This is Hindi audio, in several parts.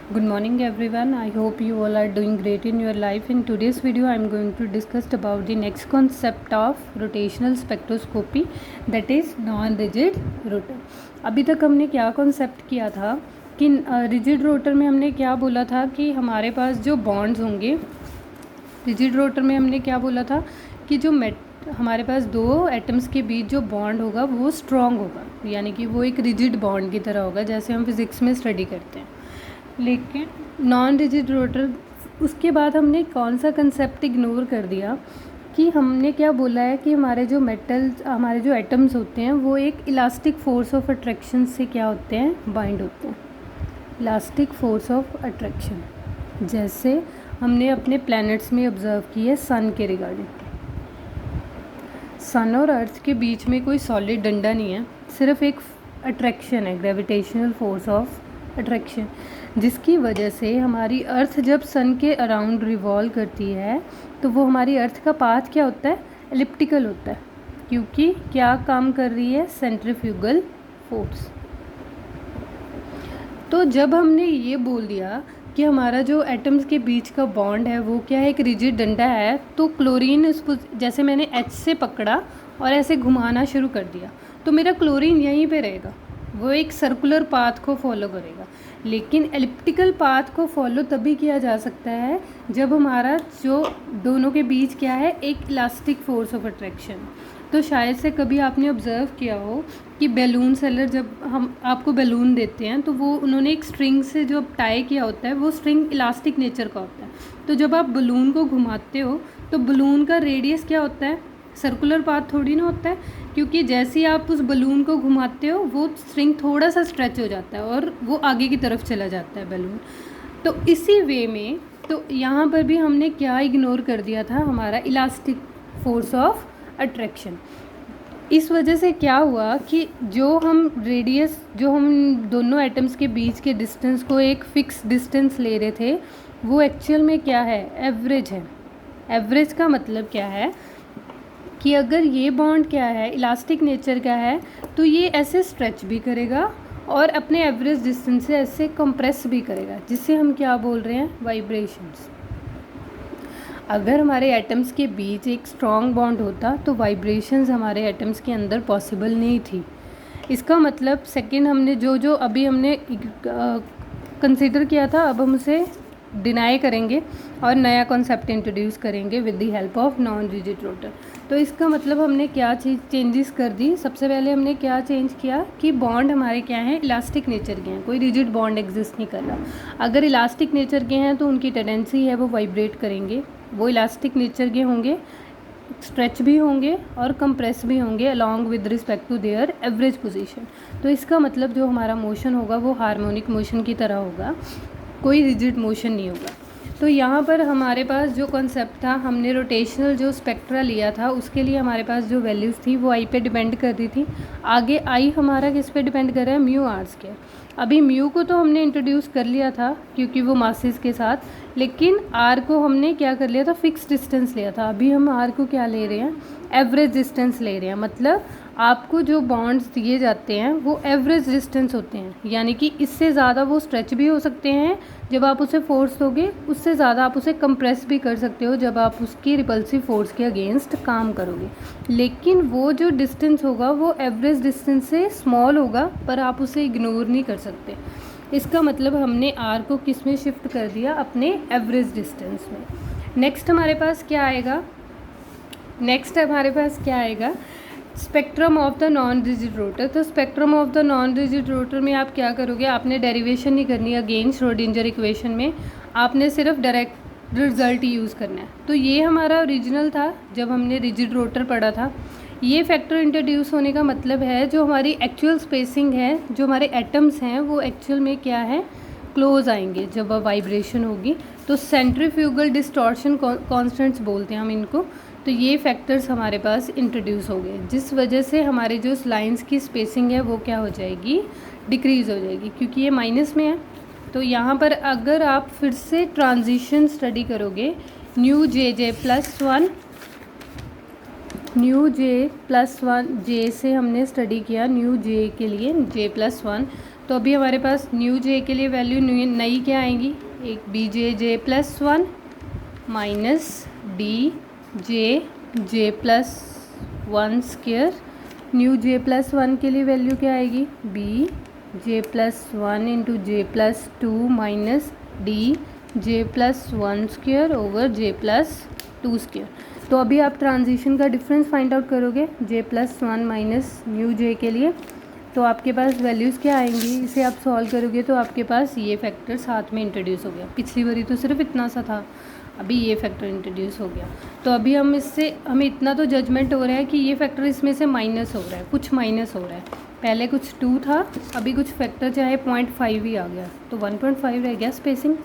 Good morning everyone. I hope you all are doing great in your life. In today's video I am going to discuss about the next concept of rotational spectroscopy, that is non-rigid rotor. अभी तक हमने क्या कॉन्सेप्ट किया था कि रिजिड रोटर में हमने क्या बोला था कि हमारे पास जो बॉन्ड्स होंगे, रिजिड रोटर में हमने क्या बोला था कि जो हमारे पास दो एटम्स के बीच जो बॉन्ड होगा वो स्ट्रॉन्ग होगा, यानी कि वो एक रिजिड बॉन्ड की तरह होगा जैसे हम फिज़िक्स में स्टडी करते हैं। लेकिन नॉन रिजिड रोटर, उसके बाद हमने कौन सा कंसेप्ट इग्नोर कर दिया कि हमने क्या बोला है कि हमारे जो एटम्स होते हैं वो एक इलास्टिक फोर्स ऑफ अट्रैक्शन से क्या होते हैं, बाइंड होते हैं। इलास्टिक फोर्स ऑफ अट्रैक्शन जैसे हमने अपने प्लैनेट्स में ऑब्जर्व की है सन के रिगार्डिंग। सन और अर्थ के बीच में कोई सॉलिड डंडा नहीं है, सिर्फ एक अट्रैक्शन है, ग्रेविटेशनल फोर्स ऑफ अट्रैक्शन, जिसकी वजह से हमारी अर्थ जब सन के अराउंड रिवॉल्व करती है तो वो हमारी अर्थ का पाथ क्या होता है, एलिप्टिकल होता है, क्योंकि क्या काम कर रही है, सेंट्रीफ्यूगल फोर्स। तो जब हमने ये बोल दिया कि हमारा जो एटम्स के बीच का बॉन्ड है वो क्या है, एक रिजिड डंडा है, तो क्लोरीन इसको जैसे मैंने एच से पकड़ा और ऐसे घुमाना शुरू कर दिया तो मेरा क्लोरीन यहीं पे रहेगा, वो एक सर्कुलर पाथ को फॉलो करेगा। लेकिन एलिप्टिकल पाथ को फॉलो तभी किया जा सकता है जब हमारा जो दोनों के बीच क्या है, एक इलास्टिक फोर्स ऑफ अट्रैक्शन। तो शायद से कभी आपने ऑब्ज़र्व किया हो कि बैलून सेलर जब हम आपको बैलून देते हैं तो वो उन्होंने एक स्ट्रिंग से जो टाई किया होता है वो स्ट्रिंग इलास्टिक नेचर का होता है। तो जब आप बलून को घुमाते हो तो बलून का रेडियस क्या होता है, सर्कुलर पाथ थोड़ी ना होता है, क्योंकि जैसे ही आप उस बलून को घुमाते हो वो स्ट्रिंग थोड़ा सा स्ट्रेच हो जाता है और वो आगे की तरफ चला जाता है बैलून। तो इसी वे में तो यहाँ पर भी हमने क्या इग्नोर कर दिया था, हमारा इलास्टिक फोर्स ऑफ अट्रैक्शन। इस वजह से क्या हुआ कि जो हम दोनों एटम्स के बीच के डिस्टेंस को एक फ़िक्स डिस्टेंस ले रहे थे वो एक्चुअल में क्या है, एवरेज है। एवरेज का मतलब क्या है कि अगर ये बॉन्ड क्या है, इलास्टिक नेचर का है, तो ये ऐसे स्ट्रेच भी करेगा और अपने एवरेज डिस्टेंस से ऐसे कंप्रेस भी करेगा, जिससे हम क्या बोल रहे हैं, वाइब्रेशंस। अगर हमारे एटम्स के बीच एक स्ट्रॉन्ग बॉन्ड होता तो वाइब्रेशंस हमारे एटम्स के अंदर पॉसिबल नहीं थी। इसका मतलब सेकंड हमने जो अभी हमने कंसीडर किया था, अब हम उसे डिनाई करेंगे और नया कॉन्सेप्ट इंट्रोड्यूस करेंगे with the help of non rigid rotor. तो इसका मतलब हमने क्या चीज़ चेंजेस कर दी, सबसे पहले हमने क्या चेंज किया कि बॉन्ड हमारे क्या हैं, इलास्टिक नेचर के हैं, कोई रिजिड बॉन्ड एग्जिस्ट नहीं कर रहा। अगर इलास्टिक नेचर के हैं तो उनकी टेंडेंसी है वो वाइब्रेट करेंगे, वो इलास्टिक नेचर के होंगे, स्ट्रेच भी होंगे और कंप्रेस भी होंगे along with respect to their average position. तो इसका मतलब जो हमारा मोशन होगा वो हार्मोनिक मोशन की तरह होगा, कोई रिजिड मोशन नहीं होगा। तो यहाँ पर हमारे पास जो कॉन्सेप्ट था, हमने रोटेशनल जो स्पेक्ट्रा लिया था उसके लिए हमारे पास जो वैल्यूज़ थी वो आई पे डिपेंड कर रही थी। आगे आई हमारा किस पे डिपेंड कर रहा है, म्यू आर स्क्वायर। अभी म्यू को तो हमने इंट्रोड्यूस कर लिया था क्योंकि वो मासेस के साथ, लेकिन आर को हमने क्या कर लिया था, फिक्स डिस्टेंस लिया था। अभी हम आर को क्या ले रहे हैं, एवरेज डिस्टेंस ले रहे हैं। मतलब आपको जो बॉन्ड्स दिए जाते हैं वो एवरेज डिस्टेंस होते हैं, यानी कि इससे ज़्यादा वो स्ट्रेच भी हो सकते हैं जब आप उसे फोर्स दोगे, उससे ज़्यादा आप उसे कंप्रेस भी कर सकते हो जब आप उसकी रिपल्सिव फोर्स के अगेंस्ट काम करोगे। लेकिन वो जो डिस्टेंस होगा वो एवरेज डिस्टेंस से स्मॉल होगा, पर आप उसे इग्नोर नहीं कर सकते। इसका मतलब हमने आर को किस में शिफ्ट कर दिया, अपने एवरेज डिस्टेंस में। नेक्स्ट हमारे पास क्या आएगा, spectrum of the non rigid rotor. तो spectrum of the non rigid rotor में आप क्या करोगे, आपने डेरिवेशन नहीं करनी अगेन श्रोडिंजर इक्वेशन में, आपने सिर्फ डायरेक्ट रिजल्ट यूज़ करना है। तो ये हमारा ओरिजिनल था जब हमने रिजिड रोटर पढ़ा था। ये फैक्टर इंट्रोड्यूस होने का मतलब है जो हमारी एक्चुअल स्पेसिंग है, जो हमारे एटम्स हैं वो एक्चुअल में क्या है, क्लोज आएंगे जब वाइब्रेशन होगी। तो सेंट्रीफ्यूगल डिस्टॉर्शन कॉन्स्टेंट्स बोलते हैं हम इनको। तो ये फैक्टर्स हमारे पास इंट्रोड्यूस हो गए, जिस वजह से हमारे जो लाइंस की स्पेसिंग है वो क्या हो जाएगी, डिक्रीज़ हो जाएगी, क्योंकि ये माइनस में है। तो यहाँ पर अगर आप फिर से ट्रांजिशन स्टडी करोगे, न्यू जे प्लस वन जे से हमने स्टडी किया न्यू जे के लिए J+1, तो अभी हमारे पास न्यू जे के लिए वैल्यू नई क्या आएंगी, एक B J plus 1 minus D J plus 1 square. New J plus 1 के लिए वैल्यू क्या आएगी, B J plus 1 into J plus 2 minus D J plus 1 square over J plus 2 square. तो अभी आप ट्रांजिशन का डिफरेंस फाइंड आउट करोगे J plus 1 minus new J के लिए, तो आपके पास वैल्यूज़ क्या आएंगी, इसे आप सॉल्व करोगे तो आपके पास ये फैक्टर साथ में इंट्रोड्यूस हो गया। पिछली बारी तो सिर्फ इतना सा था, अभी ये फैक्टर इंट्रोड्यूस हो गया। तो अभी हमें इतना तो जजमेंट हो रहा है कि ये फैक्टर इसमें से माइनस हो रहा है, कुछ माइनस हो रहा है। पहले कुछ 2 था, अभी कुछ फैक्टर चाहे 0.5 ही आ गया, तो 1.5 रह गया स्पेसिंग।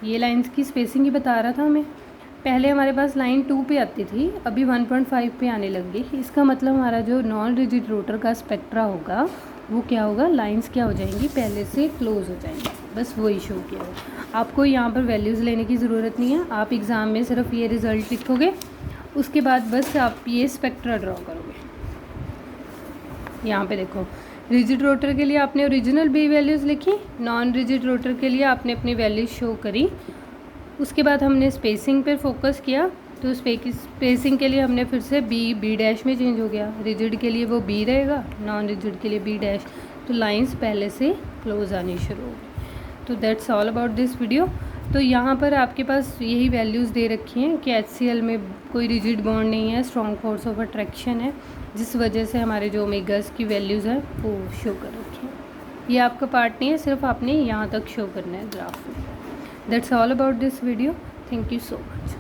ये लाइन्स की स्पेसिंग ही बता रहा था हमें। पहले हमारे पास लाइन 2 पे आती थी, अभी 1.5 पे आने लग गई। इसका मतलब हमारा जो नॉन रिजिड रोटर का स्पेक्ट्रा होगा वो क्या होगा, लाइंस क्या हो जाएंगी, पहले से क्लोज हो जाएंगी। बस वो इशू किया है। आपको यहाँ पर वैल्यूज़ लेने की ज़रूरत नहीं है, आप एग्ज़ाम में सिर्फ ये रिज़ल्ट लिखोगे, उसके बाद बस आप ये स्पेक्ट्रा ड्रॉ करोगे। यहाँ पे देखो, रिजिड रोटर के लिए आपने ओरिजिनल बी वैल्यूज़ लिखी, नॉन रिजिड रोटर के लिए आपने अपनी वैल्यूज़ शो करी। उसके बाद हमने स्पेसिंग पर फोकस किया, तो स्पेसिंग के लिए हमने फिर से बी डैश में चेंज हो गया। रिजिड के लिए वो बी रहेगा, नॉन रिजिड के लिए बी डैश। तो लाइंस पहले से क्लोज आनी शुरू हो गई। तो that's all about this video. तो यहाँ पर आपके पास यही वैल्यूज़ दे रखी हैं कि HCl में कोई रिजिड बॉन्ड नहीं है, स्ट्रॉन्ग फोर्स ऑफ अट्रैक्शन है, जिस वजह से हमारे जो ओमेगास की वैल्यूज़ हैं वो शो कर रखी हैं। ये आपका पार्ट नहीं है, सिर्फ आपने यहाँ तक शो करना है ग्राफ में। That's all about this video. Thank you so much.